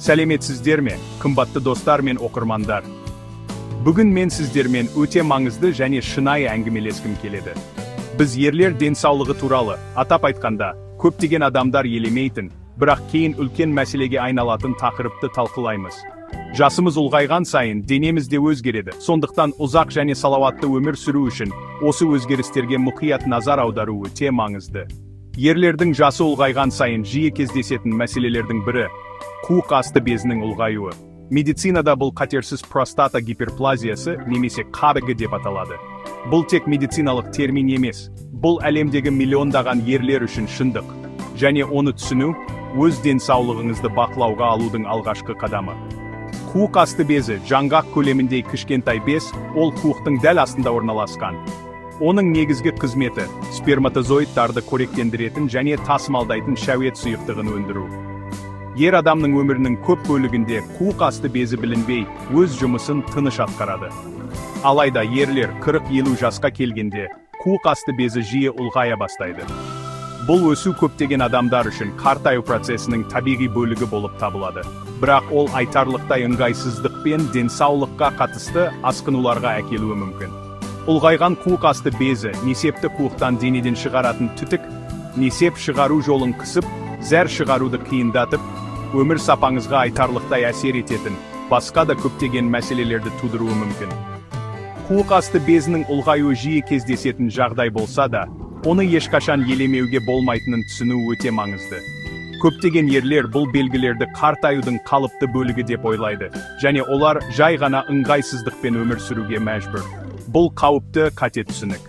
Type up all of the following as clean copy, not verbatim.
Сәлеметсіздер ме, қымбатты достар мен оқырмандар. Бүгін мен сіздермен өте маңызды және шынайы әңгімелескім келеді. Біз ерлер денсаулығы туралы, атап айтқанда, көптеген адамдар елемейтін, бірақ кейін үлкен мәселеге айналатын тақырыпты талқылаймыз. Жасымыз ұлғайған сайын денеміз де өзгереді. Сондықтан ұзақ және салауатты өмір сүру үшін осы өзгерістерге мұқият назар аудару өте маңызды. Ерлердің жасы ұлғайған сайын жиі кездесетін мәселелердің бірі қуық асты безінің ұлғаюы. Медицинада бұл қатерсіз простата гиперплазиясы немесе КАБГ деп аталады. Бұл тек медициналық термин емес, бұл әлемдегі миллиондаған ерлер үшін шындық. Және оны түсіну, өз денсаулығыңызды бақылауға алудың алғашқы қадамы. Қуық асты безі жаңғақ көлеміндей кішкентай без, ол қуықтың дәл астында орналасқан. Оның негізгі қызметі сперматозоидтарды қоректендіретін және тасымалдайтын шәует сұйықтығын өндіру. Ер адамның өмірінің көп бөлігінде қуық асты безі білінбей, өз жұмысын тыныш атқарады. Алайда ерлер 40-50 жасқа келгенде, қуық асты безі жиі ұлғая бастайды. Бұл өсу көптеген адамдар үшін қартаю процесінің табиғи бөлігі болып табылады. Бірақ ол айтарлықтай ыңғайсыздық пен денсаулыққа қатысты асқынуларға әкелуі мүмкін. Ұлғайған қуық асты безі несепті қуықтан денеден шығаратын түтік, несеп шығару жолын қысып, зәр шығаруды қиындатып, өмір сапаңызға айтарлықтай әсер ететін, басқа да көптеген мәселелерді тудыруы мүмкін. Қуық асты безінің ұлғаюы жиі кездесетін жағдай болса да, оны ешқашан елемеуге болмайтынын түсіну өте маңызды. Көптеген ерлер бұл белгілерді қартаюдың қалыпты бөлігі деп ойлайды, және олар жай ғана ыңғайсыздықпен өмір сүруге мәжбүр. Бұл қауіпті қате түсінік.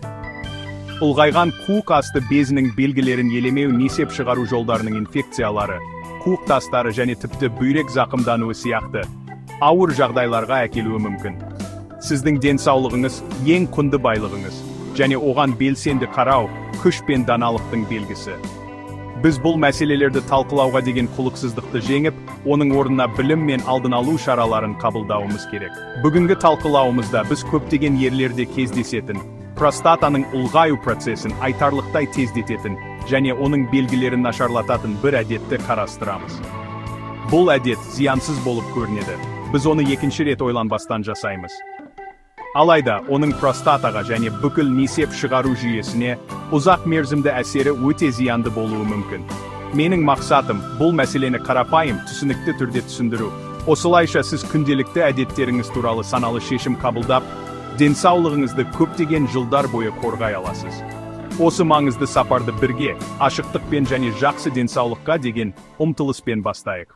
Ұлғайған қуық асты безінің белгілерін елемеу несеп шығару жолдарының инфекциялары, қуық тастары және тіпті бүйрек зақымдануы сияқты ауыр жағдайларға әкелуі мүмкін. Сіздің денсаулығыңыз ең құнды байлығыңыз, және оған белсенді қарау күш пен даналықтың белгісі. Біз бұл мәселелерді талқылауға деген құлықсыздықты жеңіп, оның орнына білім мен алдын алу шараларын қабылдауымыз керек. Бүгінгі талқылауымызда біз көптеген ерлерде кездесетін, простатаның ұлғаю процесін айтарлықтай тездететін және оның белгілерін нашарлататын бір әдетті қарастырамыз. Бұл әдет зиянсыз болып көрінеді. Біз оны екінші рет ойланбастан жасаймыз. Алайда, оның простатаға және бүкіл несеп шығару жүйесіне ұзақ мерзімді әсері өте зиянды болуы мүмкін. Менің мақсатым бұл мәселені қарапайым, түсінікті түрде түсіндіру. Осылайша сіз күнделікті әдеттеріңіз туралы саналы шешім қабылдап, денсаулығыңызды көптеген жылдар бойы қорғай аласыз. Осы маңызды сапарды бірге, ашықтықпен және жақсы денсаулыққа деген ұмтылыспен бастайық.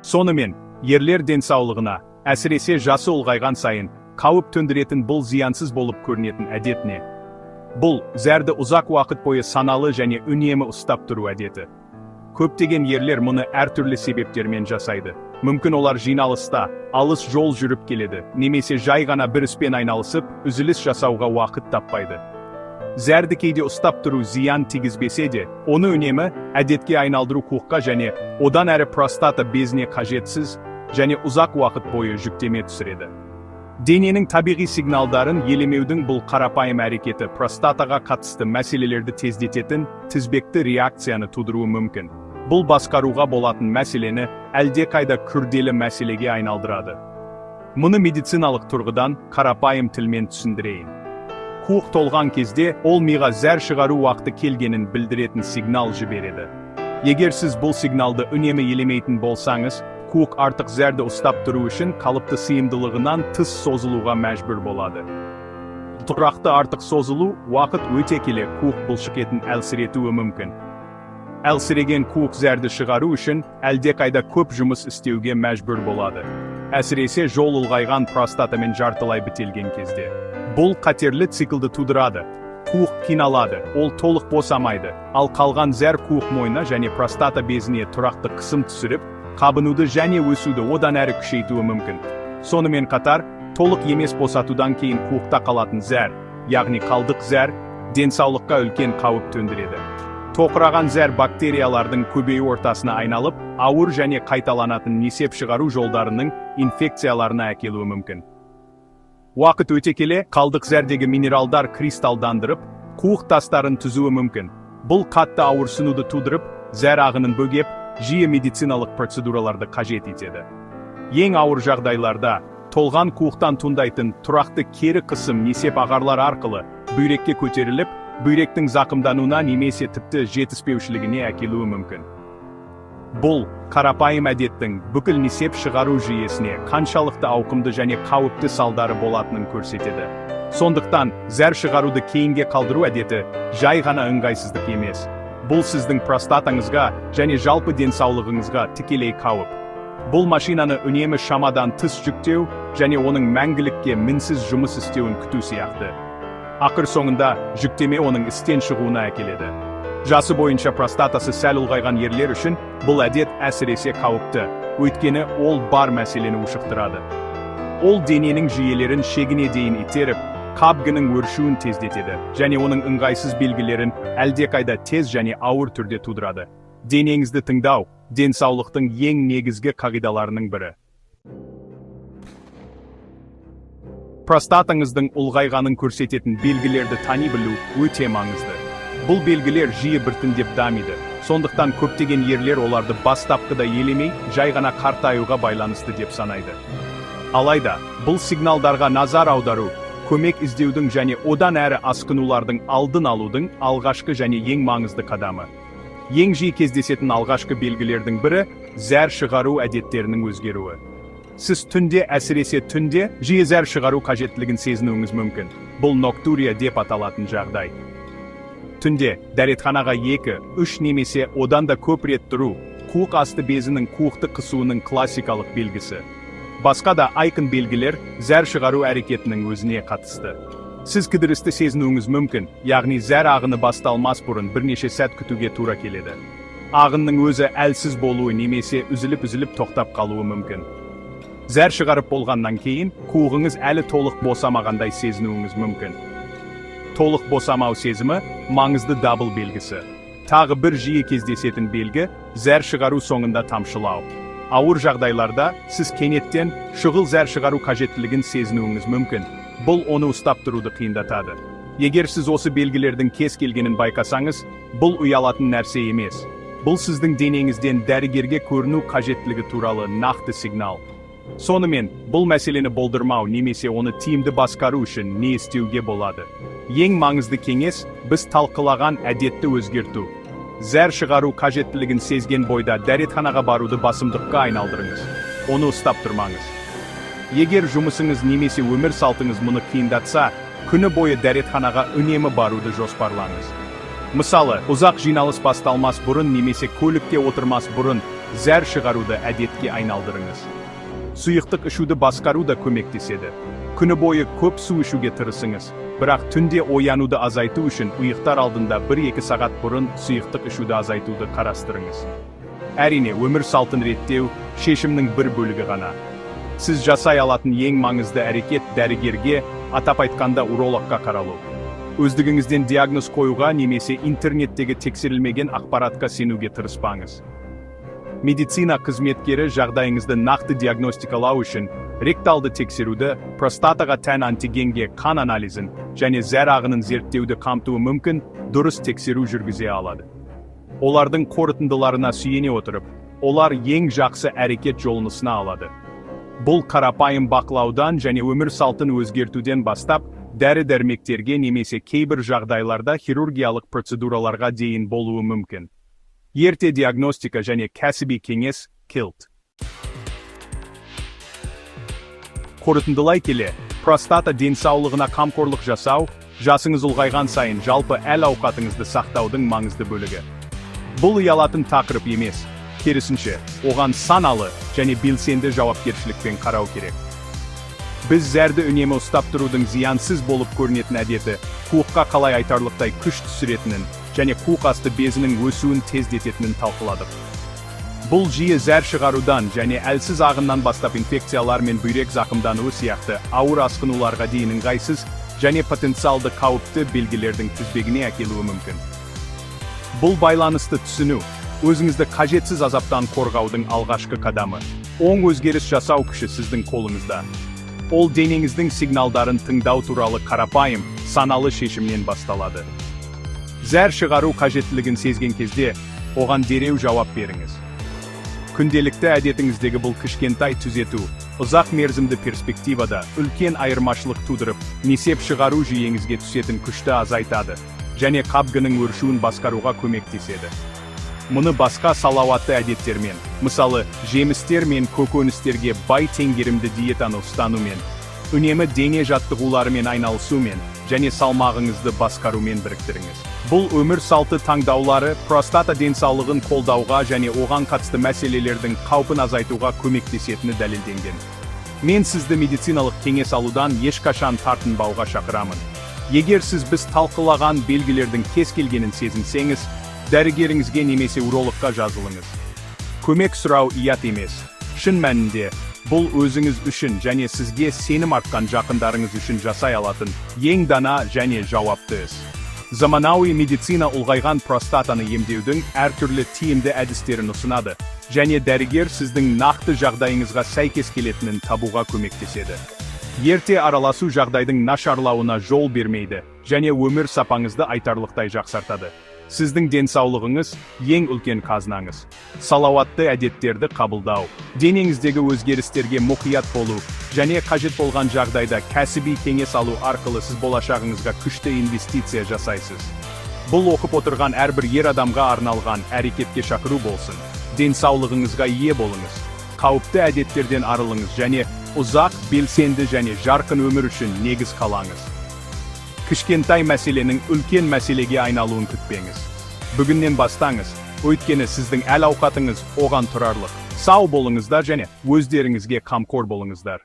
Сонымен, ерлер денсаулығына, әсіресе жасы ұлғайған сайын, қауіп төндіретін бұл зиянсыз болып көрінетін әдет не? Бұл, зәрді ұзақ уақыт бойы саналы және үнемі ұстап тұру әдеті. Көптеген ерлер мұны әртүрлі себептермен жасайды. Мүмкін олар жиналыста, алыс жол жүріп келеді, немесе жай ғана бір іспен айналысып, үзіліс жасауға уақыт таппайды. Зәрді кейде ұстап тұру зиян тигізбесе де, оны үнемі әдетке айналдыру қуыққа және одан әрі простата безіне қажетсіз және ұзақ уақыт бойы жүктеме түсіреді. Дененің табиғи сигналдарын елемеудің бұл қарапайым әрекеті простатаға қатысты мәселелерді тездететін тізбекті реакцияны тудыруы мүмкін. Бұл басқаруға болатын мәселені әлдеқайда күрделі мәселеге айналдырады. Мұны медициналық тұрғыдан қарапайым тілмен түсіндірейін. Қуық толған кезде, ол миға зәр шығару уақыты келгенін білдіретін сигнал жібереді. Егер сіз бұл сигналды үнемі елемейтін болсаңыз, қуық артық зәрді ұстап тұру үшін қалыпты сыйымдылығынан тыс созылуға мәжбүр болады. Тұрақты артық созылу уақыт өте келе қуық бұлшықетін әлсіретуі мүмкін. Әлсіреген қуық зәрді шығару үшін әлдеқайда көп жұмыс істеуге мәжбүр болады. Әсіресе жол ұлғайған простатамен жартылай бітелген кезде. Бұл қатерлі циклды тудырады. Қуық қиналады, ол толық босамайды, ал қалған зәр қуық мойны және простата безіне тұрақты қысым түсіріп, қабынуды және өсуді одан әрі күшейтуі мүмкін. Сонымен қатар, толық емес босатудан кейін қуықта қалатын зәр, яғни қалдық зәр, денсаулыққа үлкен қауіп төндіреді. Тоқыраған зәр бактериялардың көбею ортасына айналып, ауыр және қайталанатын несеп шығару жолдарының инфекцияларына әкелуі мүмкін. Уақыт өте келе, қалдық зәрдегі минералдар кристалдандырып, қуық тастарын түзуі мүмкін. Бұл қатты ауырсынуды тудырып, зәр ағынын бөгеп, жиі медициналық процедураларды қажет етеді. Ең ауыр жағдайларда, толған қуықтан туындайтын тұрақты кері қысым несеп ағарлар арқылы бүйрекке көтеріліп, бүйректің зақымдануына немесе тіпті жетіспеушілігіне әкелуі мүмкін. Бұл қарапайым әдеттің бүкіл несеп шығару жүйесіне қаншалықты ауқымды және қауіпті салдары болатынын көрсетеді. Сондықтан, зәр шығаруды кейінге қалдыру әдеті жай ғана ыңғайсыздық емес. Бұл сіздің простатаңызға және жалпы денсаулығыңызға тікелей қауіп. Бұл машинаны үнемі шамадан тыс жүктеу және оның мәңгілікке мінсіз жұмыс істеуін күту сияқты. Ақыр соңында жүктеме оның істен шығуына әкеледі. Жасы бойынша простатасы сәл ұлғайған ерлер үшін бұл әдет әсіресе қауіпті, өйткені ол бар мәселені ушықтырады. Ол дененің жүйелерін шегіне дейін итеріп, қабгының өршуін тездетеді, және оның ыңғайсыз белгілерін әлдеқайда тез және ауыр түрде тудырады. Денеңізді тыңдау, денсаулықтың ең негізгі қағидаларының бірі. Простатаңыздың ұлғайғанын көрсететін белгілерді тани білу өте маңызды. Бұл белгілер жиі біртіндеп дамиды, сондықтан көптеген ерлер оларды бастапқыда елемей, жай ғана қартаюға байланысты деп санайды. Алайда, бұл сигналдарға назар аудару, көмек іздеудің және одан әрі асқынулардың алдын алудың алғашқы және ең маңызды қадамы. Ең жиі кездесетін алғашқы белгілердің бірі зәр шығару әдеттерінің өзгеруі. Сіз түнде, әсіресе түнде, жиі зәр шығару қажеттілігін сезінуіңіз мүмкін. Бұл ноктурия деп аталатын жағдай. Түнде дәретханаға 2-3 немесе одан да көп рет тұру, қуық асты безінің қуықты қысуының классикалық белгісі. Басқа да айқын белгілер зәр шығару әрекетінің өзіне қатысты. Сіз кідірісті сезінуіңіз мүмкін, яғни зәр ағыны басталмас бұрын бірнеше сәт күтуге тура келеді. Ағынның өзі әлсіз болуы немесе үзіліп тоқтап қалуы мүмкін. Зәр шығарып болғаннан кейін, қуығыңыз әлі толық босамағандай сезінуіңіз мүмкін. Толық босамау сезімі маңызды дабыл белгісі. Тағы бір жиі кездесетін белгі зәр шығару соңында тамшылау. Ауыр жағдайларда сіз кенеттен шұғыл зәр шығару қажеттілігін сезінуіңіз мүмкін. Бұл оны ұстап тұруды қиындатады. Егер сіз осы белгілердің кез келгенін байқасаңыз, бұл ұялатын нәрсе емес. Бұл сіздің денеңізден дәрігерге көріну қажеттілігі туралы нақты сигнал. Сонымен, бұл мәселені болдырмау немесе оны тиімді басқару үшін не істеуге болады? Ең маңызды кеңес біз талқылаған әдетті өзгерту. Зәр шығару қажеттілігін сезген бойда дәретханаға баруды басымдыққа айналдырыңыз. Оны ұстап тұрмаңыз. Егер жұмысыңыз немесе өмір салтыңыз мұны қиындатса, күні бойы дәретханаға үнемі баруды жоспарлаңыз. Мысалы, ұзақ жиналыс басталмас бұрын немесе көлікке отырмас бұрын зәр шығаруды әдетке айналдырыңыз. Сұйықтық ішуді басқару да көмектеседі. Күні бойы көп су ішуге тырысыңыз, бірақ түнде оянуды азайту үшін ұйықтар алдында 1-2 сағат бұрын сұйықтық ішуді азайтуды қарастырыңыз. Әрине, өмір салтын реттеу шешімнің бір бөлігі ғана. Сіз жасай алатын ең маңызды әрекет дәрігерге, атап айтқанда урологқа қаралу. Өздігіңізден диагноз қоюға немесе интернеттегі тексерілмеген ақпаратқа сенуге тырыспаңыз. Медицина қызметкері жағдайыңызды нақты диагностикалау үшін ректалды тексеруді, простатаға тән антигенге қан анализін және зәр ағынын зерттеуді қамтуы мүмкін дұрыс тексеру жүргізе алады. Олардың қорытындыларына сүйене отырып, олар ең жақсы әрекет жолын ұсына алады. Бұл қарапайым бақылаудан және өмір салтын өзгертуден бастап, дәрі-дәрмектерге немесе кейбір жағдайларда хирургиялық процедураларға дейін болуы мүмкін. Ерте диагностика және кәсіби кеңес килт. Қорытындылай келе, простата денсаулығына қамқорлық жасау, жасыңыз ұлғайған сайын жалпы әл-ауқатыңызды сақтаудың маңызды бөлігі. Бұл ұялатын тақырып емес, керісінше, оған саналы және белсенді жауапкершілікпен қарау керек. Біз зәрді үнемі ұстап тұрудың зиянсыз болып көрінетін әдеті, қуыққа қалай айтарлықтай күш түсіретінін және қуық асты безінің өсуін тездететінін талқыладық. Бұл жиі зәр шығарудан және әлсіз ағыннан бастап инфекциялар мен бүйрек зақымдануы сияқты ауыр асқынуларға дейін ыңғайсыз және потенциалды қауіпті белгілердің тізбегіне әкелуі мүмкін. Бұл байланысты түсіну, өзіңізді қажетсіз азаптан қорғаудың алғашқы қадамы. Оң өзгеріс жасау күші сіздің қолыңызда. Ол денеңіздің сигналдарын тыңдау туралы қарапайым, саналы шешімнен басталады. Зәр шығару қажеттілігін сезген кезде, оған дереу жауап беріңіз. Күнделікті әдетіңіздегі бұл кішкентай түзету, ұзақ мерзімді перспективада үлкен айырмашылық тудырып, несеп шығару жүйеңізге түсетін күшті азайтады, және қабгының өршуін басқаруға көмектеседі. Мұны басқа салауатты әдеттермен, мысалы, жемістер мен көкөністерге бай теңгерімді диетаны ұстанумен, үнемі дене жаттығуларымен айналысумен, және салмағыңызды басқарумен біріктіріңіз. Бұл өмір салты таңдаулары простата денсаулығын қолдауға және оған қатысты мәселелердің қаупін азайтуға көмектесетіні дәлелденген. Мен сізді медициналық кеңес алудан ешқашан тартынбауға шақырамын. Егер сіз біз талқылаған белгілердің кез келгенін сезінсеңіз, дәрігеріңізге немесе урологқа жазылыңыз. Көмек сұрау ұят емес. Шын мәнінде, бұл өзіңіз үшін және сізге сенім артқан жақындарыңыз үшін жасай алатын ең дана және жауапты іс. Заманауи медицина ұлғайған простатаны емдеудің әртүрлі тиімді әдістерін ұсынады, және дәрігер сіздің нақты жағдайыңызға сәйкес келетінін табуға көмектеседі. Ерте араласу жағдайдың нашарлауына жол бермейді, және өмір сапаңызды айтарлықтай жақсартады. Сіздің денсаулығыңыз ең үлкен қазынаңыз. Салауатты әдеттерді қабылдау, денеңіздегі өзгерістерге мұқият болу, және қажет болған жағдайда кәсіби кеңес алу арқылы сіз болашағыңызға күшті инвестиция жасайсыз. Бұл оқып отырған әрбір ер адамға арналған әрекетке шақыру болсын. Денсаулығыңызға ие болыңыз. Қауіпті әдеттерден арылыңыз және ұзақ, белсенді және жарқын өмір үшін негіз қалаңыз. Кішкентай мәселенің үлкен мәселеге айналуын күтпеңіз. Бүгіннен бастаңыз, өйткені сіздің әл-ауқатыңыз оған тұрарлық. Сау болыңыздар және өздеріңізге қамқор болыңыздар.